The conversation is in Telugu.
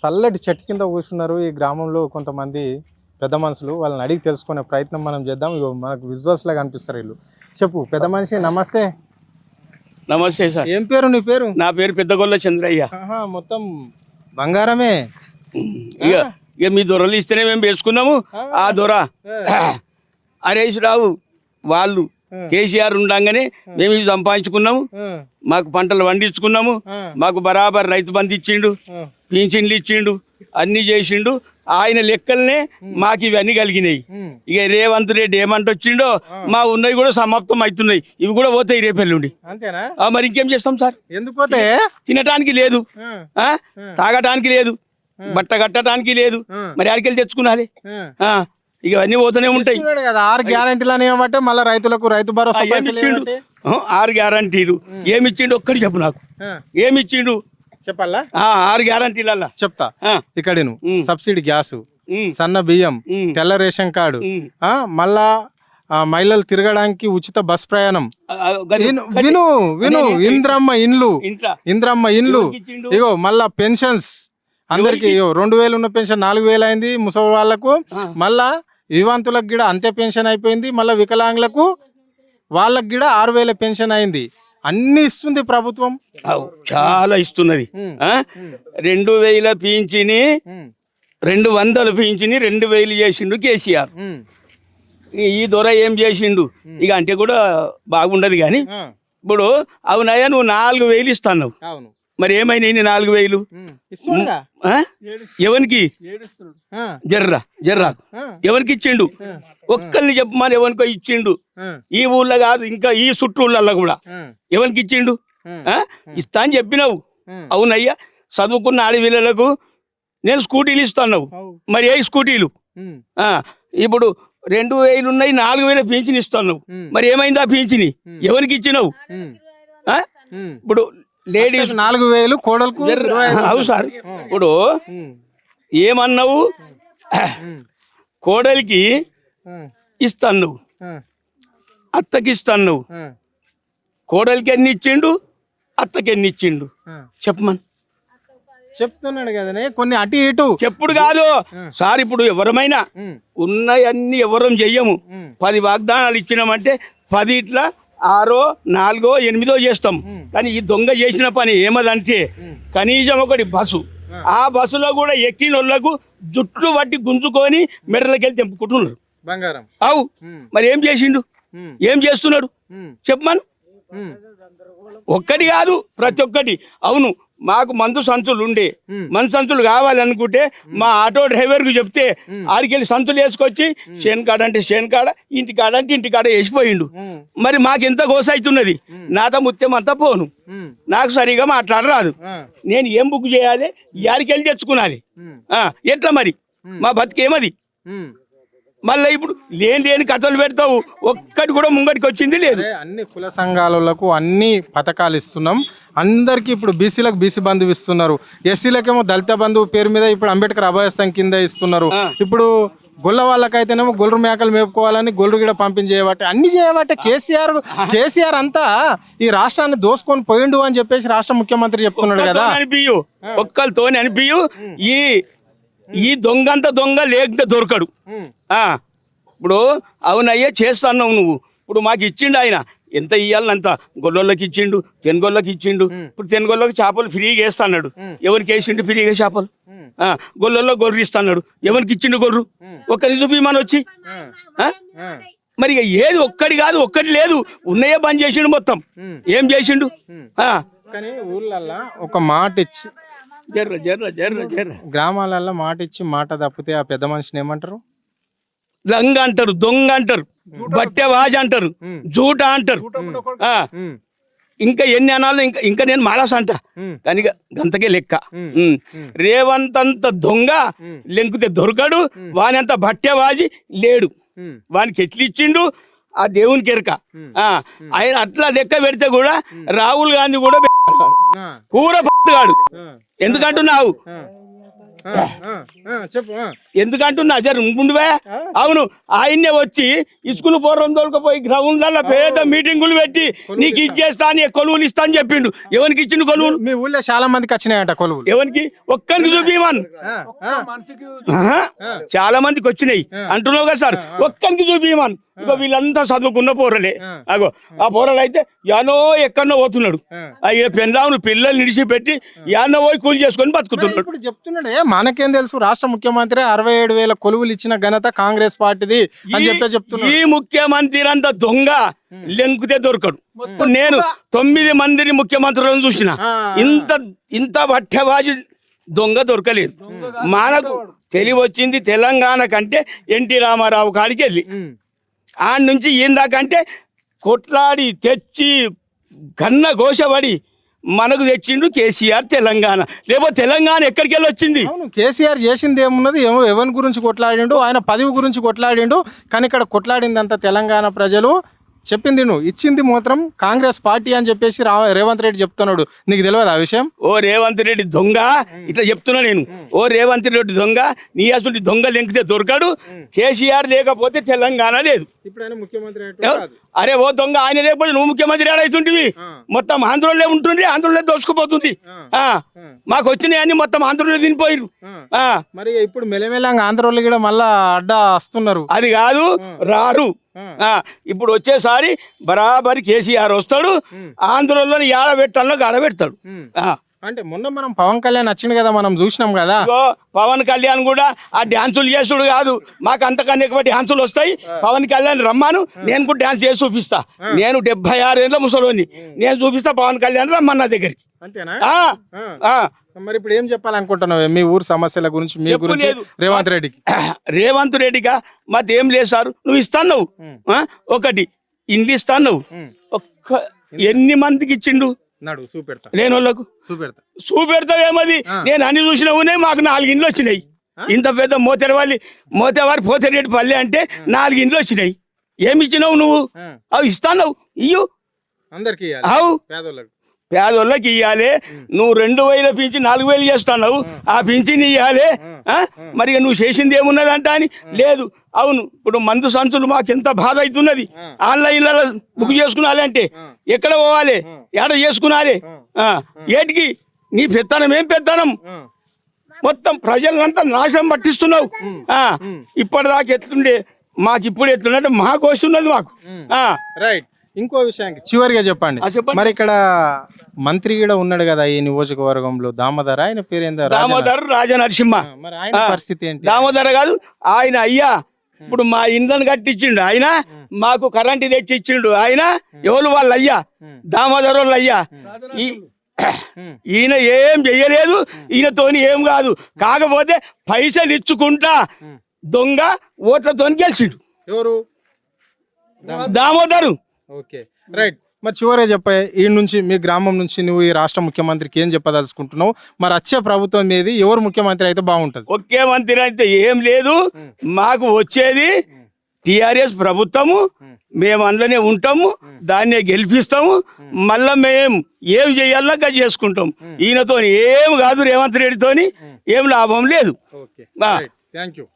చల్లటి చెట్టు కింద కూర్చున్నారు ఈ గ్రామంలో కొంతమంది పెద్ద మనుషులు. వాళ్ళని అడిగి తెలుసుకునే ప్రయత్నం మనం చేద్దాం. ఇగో మనకు విజువల్స్ లాగా కనిపిస్తారు వీళ్ళు. చెప్పు పెద్ద మనిషి, నమస్తే. నమస్తే సార్. ఏం పేరు నీ పేరు? నా పేరు పెద్దగొల్ల చంద్రయ్య. మొత్తం బంగారమే. ఇక మీ దొరలు ఇస్తేనే మేము వేసుకున్నాము. ఆ దొర హరీష్ రావు వాళ్ళు కేసీఆర్ ఉండంగానే మేము ఇవి సంపాదించుకున్నాము. మాకు పంటలు పండించుకున్నాము. మాకు బరాబర్ రైతు బంధు ఇచ్చిండు, పింఛన్లు ఇచ్చిండు, అన్ని చేసిండు. ఆయన లెక్కలనే మాకు ఇవన్నీ కలిగినాయి. ఇక రేవంత్ రెడ్డి ఏమంట వచ్చిండో మా ఉన్నవి కూడా సమాప్తం అవుతున్నాయి. ఇవి కూడా పోతాయి రేపెల్లుండి. అంతేనా? మరి ఇంకేం చేస్తాం సార్? ఎందుకు పోతే? తినటానికి లేదు, తాగటానికి లేదు, బట్ట కట్టడానికి లేదు. మరి ఆడికెళ్ళి తెచ్చుకున్నాలి. ఇక అన్ని పోతూనే ఉంటాయి కదా. 6 గ్యారంటీలు అనేబట్టే మళ్ళీ రైతులకు రైతు భరోసా ఏమిచ్చిండు? 6 గ్యారంటీలు ఏమిచ్చిండు? ఒక్కటి చెప్పు నాకు. ఏమిచ్చిండు చెప్పాలా? 6 గ్యారంటీలల్లా చెప్తా. ఇక్కడ సబ్సిడీ గ్యాస్, సన్న బియ్యం, తెల్ల రేషన్ కార్డు, మళ్ళా మహిళలు తిరగడానికి ఉచిత బస్ ప్రయాణం. విను విను ఇంద్రమ్మ ఇండ్లు. ఇగో మళ్ళా పెన్షన్స్ అందరికి 2000 ఉన్న పెన్షన్ 4000 అయింది ముసలి వాళ్ళకు. మళ్ళా వివాంతులకు గిడ అంతే పెన్షన్ అయిపోయింది. మళ్ళీ వికలాంగులకు వాళ్ళకి గిడ 6000 పెన్షన్ అయింది. అన్ని ఇస్తుంది ప్రభుత్వం, చాలా ఇస్తున్నది. 2000 పింఛని 200 పింఛని 2000 చేసిండు కేసీఆర్. ఈ దొర ఏం చేసిండు ఇక అంటే కూడా బాగుండదు. కానీ ఇప్పుడు అవునయ్యా నువ్వు 4000 ఇస్తాను. మరి ఏమైనా 4000 ఎవరికి జర్రా ఎవరికి ఇచ్చిండు? ఒక్కరిని చెప్పమని ఎవరికో ఇచ్చిండు. ఈ ఊళ్ళో కాదు, ఇంకా ఈ చుట్టూళ్ళల్లో కూడా ఎవరికి ఇచ్చిండు? ఇస్తా అని చెప్పినావు. అవునయ్యా, చదువుకున్న ఆడపిల్లలకు నేను స్కూటీలు ఇస్తాను. మరి ఏ స్కూటీలు? ఇప్పుడు 2000 ఉన్నాయి, 4000 పింఛన్ ఇస్తాను. మరి ఏమైంది ఆ పింఛని? ఎవరికి ఇచ్చినావు? ఇప్పుడు లేడీస్ 4000 కోడలకు. అవు సార్, ఇప్పుడు ఏమన్నావు? కోడలికి ఇస్తాను, అత్తకి ఇస్తాను. కోడలికి ఎన్ని ఇచ్చిండు, అత్తకి ఎన్ని ఇచ్చిండు చెప్పమని చెప్తున్నాడు కదనే. కొన్ని అటు ఇటు చెప్పుడు కాదు సార్. ఇప్పుడు ఎవరమైనా ఉన్నాయన్ని ఎవరం చెయ్యము. 10 వాగ్దానాలు ఇచ్చినామంటే 10 ఇట్లా 6, 4, 8 చేస్తాం. కానీ ఈ దొంగ చేసిన పని ఏమదంటే కనీసం ఒకటి బస్సు, ఆ బస్సులో కూడా ఎక్కిన వాళ్ళకు జుట్లు పట్టి గుంజుకొని మెడలకెళ్ళి తెంపుకుంటున్నారు బంగారం. అవు మరి ఏం చేసిండు, ఏం చేస్తున్నాడు చెప్పమను. ఒక్కటి కాదు, ప్రతి ఒక్కటి. అవును, మాకు మందు సంచులు ఉండే, మందు సంచులు కావాలనుకుంటే మా ఆటో డ్రైవర్కు చెప్తే ఆడికెళ్ళి సంచులు వేసుకొచ్చి చేను కాడ అంటే చేను కాడ, ఇంటి కాడ అంటే ఇంటి కాడ వేసిపోయిండు. మరి మాకెంత గోస అవుతున్నది. నాతో ముత్యం అంతా పోను, నాకు సరిగా మాట్లాడరాదు. నేను ఏం బుక్ చేయాలి, ఆడికెళ్ళి తెచ్చుకున్నాలి. ఎట్లా మరి మా బతికేమది? మళ్ళీ ఇప్పుడు లేని కథలు పెడతావు. ఒక్కటి కూడా ముంగటికి వచ్చింది లేదు. అన్ని కుల సంఘాలకు అన్ని పథకాలు ఇస్తున్నాం అందరికి. ఇప్పుడు బీసీలకు బీసీ బంధువు ఇస్తున్నారు, ఎస్సీలకేమో దళిత బంధువు పేరు మీద ఇప్పుడు అంబేద్కర్ అభయస్థం కింద ఇస్తున్నారు. ఇప్పుడు గొల్ల వాళ్ళకైతేనేమో గొర్రె మేకలు మేపుకోవాలని గొర్రె గిడ పంపించేయబట్టే అన్ని చేయబట్టే కేసీఆర్ అంతా ఈ రాష్ట్రాన్ని దోసుకొని పోయిండు అని చెప్పేసి రాష్ట్ర ముఖ్యమంత్రి చెప్తున్నాడు కదా. అనిపించు ఒక్కరితోని అనిపించు. ఈ దొంగంత దొంగ లేకపోతే దొరకడు. ఇప్పుడు అవునయ్యే చేస్తున్నావు నువ్వు. ఇప్పుడు మాకు ఇచ్చిండు ఆయన, ఎంత ఇయ్యాలనంత. గొల్లకి ఇచ్చిండు, తెనుగొల్లకి ఇచ్చిండు. ఇప్పుడు తెనుగొల్లకి చేపలు ఫ్రీగా వేస్తాడు. ఎవరికి వేసిండు ఫ్రీగా చేపలు? గొల్లల్లో గొర్రె ఇస్తాడు. ఎవరికి ఇచ్చిండు గొర్రె? ఒక్కరి చూపిమని వచ్చి. మరి ఏది ఒక్కటి కాదు, ఒక్కటి లేదు, ఉన్నాయే బంద్ చేసిండు మొత్తం. ఏం చేసిండు? కానీ ఊళ్ళల్లో ఒక మాట ఇచ్చి గ్రామాలలో మాట ఇచ్చి మాట తప్పితే ఆ పెద్ద మనిషిని ఏమంటారు? లంగ అంటారు, దొంగ అంటారు, బట్టెవాజ్ అంటారు, జూట అంటారు. ఇంకా ఎన్ని అనాలు, ఇంకా నేను మాడాస అంట. కానీ గంతకే లెక్క. రేవంత్ అంత దొంగ లెంకుతే దొరకడు, వాని అంత బట్టెవాజి లేడు. వానికి ఎట్లిచ్చిండు ఆ దేవునికి ఎరక. ఆయన అట్లా లెక్క పెడితే కూడా రాహుల్ గాంధీ కూడా కూర పట్టుగాడు. ఎందుకంటున్నావు? చెప్పు ఎందుకంటున్నా జర ఉండువే. అవును, ఆయన్నే వచ్చి స్కూల్ పూర్వం తోలుకపోయి గ్రౌండ్లలో పేద మీటింగులు పెట్టి నీకు ఇది చేస్తా అని కొలువులు ఇస్తా అని చెప్పిండు. ఎవరికి ఇచ్చిండు కొలువులు? మీ ఊళ్ళో చాలా మందికి వచ్చినాయంట కొలువులు. ఎవరికి? ఒక్కరికి చూపిమన్. చాలా మందికి వచ్చినాయి అంటున్నావు కదా సార్, ఒక్కరికి చూపిమన్. ఇక వీళ్ళంతా చదువుకున్న పోరలే. అగో ఆ పోరలు అయితే యానో ఎక్కడనో పోతున్నాడు. అయ్యే పెళ్ళామును పిల్లలు నిడిచిపెట్టి యానో పోయి కూలి చేసుకొని బతుకుతున్నాడు. ఇప్పుడు చెప్తున్నాడు మనకేం తెలుసు, రాష్ట్ర ముఖ్యమంత్రి 67,000 కొలువులు ఇచ్చిన ఘనత కాంగ్రెస్ పార్టీది అని చెప్తున్నాడు. ఈ ముఖ్యమంత్రి అంత దొంగ లెంకుతే దొరకడు. ఇప్పుడు నేను 9 మందిని ముఖ్యమంత్రులను చూసిన, ఇంత బట్టబాజీ దొంగ దొరకలేదు. మనకు తెలివి వచ్చింది తెలంగాణ కంటే ఎన్టీ రామారావు కాడికి వెళ్ళి ఆడ నుంచి ఏందాకంటే కొట్లాడి తెచ్చి కన్న ఘోషపడి మనకు తెచ్చిండు కేసీఆర్ తెలంగాణ. లేకపోతే తెలంగాణ ఎక్కడికి వెళ్ళి వచ్చింది? అవును, కేసీఆర్ చేసింది ఏమున్నది? ఎవరి గురించి కొట్లాడిండు, ఆయన పదవి గురించి కొట్లాడిండు. కానీ ఇక్కడ కొట్లాడిందంతా తెలంగాణ ప్రజలు. చెప్పింది నువ్వు, ఇచ్చింది మాత్రం కాంగ్రెస్ పార్టీ అని చెప్పేసి రేవంత్ రెడ్డి చెప్తున్నాడు. నీకు తెలియదు ఆ విషయం? ఓ రేవంత్ రెడ్డి దొంగ, ఇట్లా చెప్తున్నా నేను. ఓ రేవంత్ రెడ్డి దొంగ, నీ అసలు దొంగ లెంకితే దొరకడు. కేసీఆర్ లేకపోతే తెలంగాణ లేదు. ముఖ్యమంత్రి అరే ఓ దొంగ, ఆయన లేకపోతే నువ్వు ముఖ్యమంత్రి ఆడవుతుంటివి. మొత్తం ఆంధ్రలో ఉంటుండ్రి, ఆంధ్రలో దోసుకుపోతుంది. మాకు వచ్చినాయని మొత్తం ఆంధ్రలో తినిపోయిరు. మరి ఇప్పుడు మెల్లమెల్లంగా ఆంధ్రలో కూడా మళ్ళా అడ్డా వస్తున్నారు. అది కాదు, రారు. ఇప్పుడు వచ్చేసారి బరాబరి కేసీఆర్ వస్తాడు. ఆంధ్రలో ఏడ పెట్టాలో గాడ పెడతాడు. అంటే మొన్న మనం పవన్ కళ్యాణ్ వచ్చింది కదా, మనం చూసినాం కదా. పవన్ కళ్యాణ్ కూడా ఆ డాన్సులు చేసుడు కాదు, మాకు అంతకన్నా ఎక్కువ డాన్సులు వస్తాయి. పవన్ కళ్యాణ్ రమ్మాను, నేను కూడా డాన్స్ చేసి చూపిస్తా. నేను 76 ఏళ్ళ ముసలోని, నేను చూపిస్తా. పవన్ కళ్యాణ్ రమ్మన్న దగ్గరికి. అంతేనా? మరి ఇప్పుడు ఏం చెప్పాలనుకుంటున్నావు మీ ఊరు సమస్యల గురించి, మీ గురించి రేవంత్ రెడ్డికి? రేవంత్ రెడ్డిగా మాది ఏం లేదు సార్. నువ్వు ఇస్తాను, ఒకటి ఇండ్లు ఇస్తాను. ఎన్ని మందికి ఇచ్చిండు? లేని వాళ్ళకు చూపెడతావేమది? నేను అన్ని చూసినవునే. మాకు 4 ఇండ్లు వచ్చినాయి. ఇంత పెద్ద మోతేవారి పోతిరెడ్డి పల్లె అంటే 4 ఇండ్లు వచ్చినాయి. ఏమి ఇచ్చినావు నువ్వు? అవి ఇస్తాను, ఇయ్యు అందరికి. అవు పేదోళ్ళకి ఇయ్యాలి. నువ్వు 2,000 పింఛన్ 4,000 చేస్తున్నావు, ఆ పింఛన్ ఇయ్యాలి. మరి నువ్వు చేసింది ఏమున్నదంట అని లేదు. అవును, ఇప్పుడు మందు సంచులు మాకు ఎంత బాధ అవుతున్నది. ఆన్లైన్లలో బుక్ చేసుకున్నాలి అంటే ఎక్కడ పోవాలి, ఎక్కడ చేసుకున్నాలి? ఏటికి నీ పెత్తనం? ఏం పెత్తనం? మొత్తం ప్రజలంతా నాశనం పట్టిస్తున్నావు. ఇప్పటిదాకా ఎట్లుండే మాకు ఇప్పుడు ఎట్లుందంటే మాకు వస్తున్నది మాకు. రైట్. ఇంకో విషయానికి చివరిగా చెప్పండి. మరి ఇక్కడ మంత్రి కూడా ఉన్నాడు కదా ఈ నియోజకవర్గంలో, దామోదర్, ఆయన పేరేందో దామోదర్ రాజనరసింహ. మరి ఆయన పరిస్థితి ఏంటి? దామోదర్ కాదు, ఆయన అయ్యా. ఇప్పుడు మా ఇండ్లను కట్టించిండు ఆయన, మాకు కరెంటు తెచ్చి ఇచ్చిండు ఆయన. ఎవరు వాళ్ళ అయ్యా? దామోదర్ వాళ్ళు అయ్యా. ఈయన ఏం చెయ్యలేదు, ఈయనతోని ఏం కాదు. కాకపోతే పైసలు ఇచ్చుకుంటా దొంగ ఓట్లతో గెలిచిండు. ఎవరు? దామోదరు. Okay, right. మరి చివరే చెప్పాయి, ఈ నుంచి మీ గ్రామం నుంచి నువ్వు ఈ రాష్ట్ర ముఖ్యమంత్రికి ఏం చెప్పదలుచుకుంటున్నావు? మరి వచ్చే ప్రభుత్వం ఏది, ఎవరు ముఖ్యమంత్రి అయితే బాగుంటది? ముఖ్యమంత్రి అయితే ఏం లేదు, మాకు వచ్చేది టిఆర్ఎస్ ప్రభుత్వము. మేము అందులోనే ఉంటాము, దాన్నే గెలిపిస్తాము. మళ్ళా మేము ఏం చేయాలన్నా అది చేసుకుంటాం. ఈయనతో ఏం కాదు, రేవంత్ రెడ్డితోని ఏం లాభం లేదు. Thank you.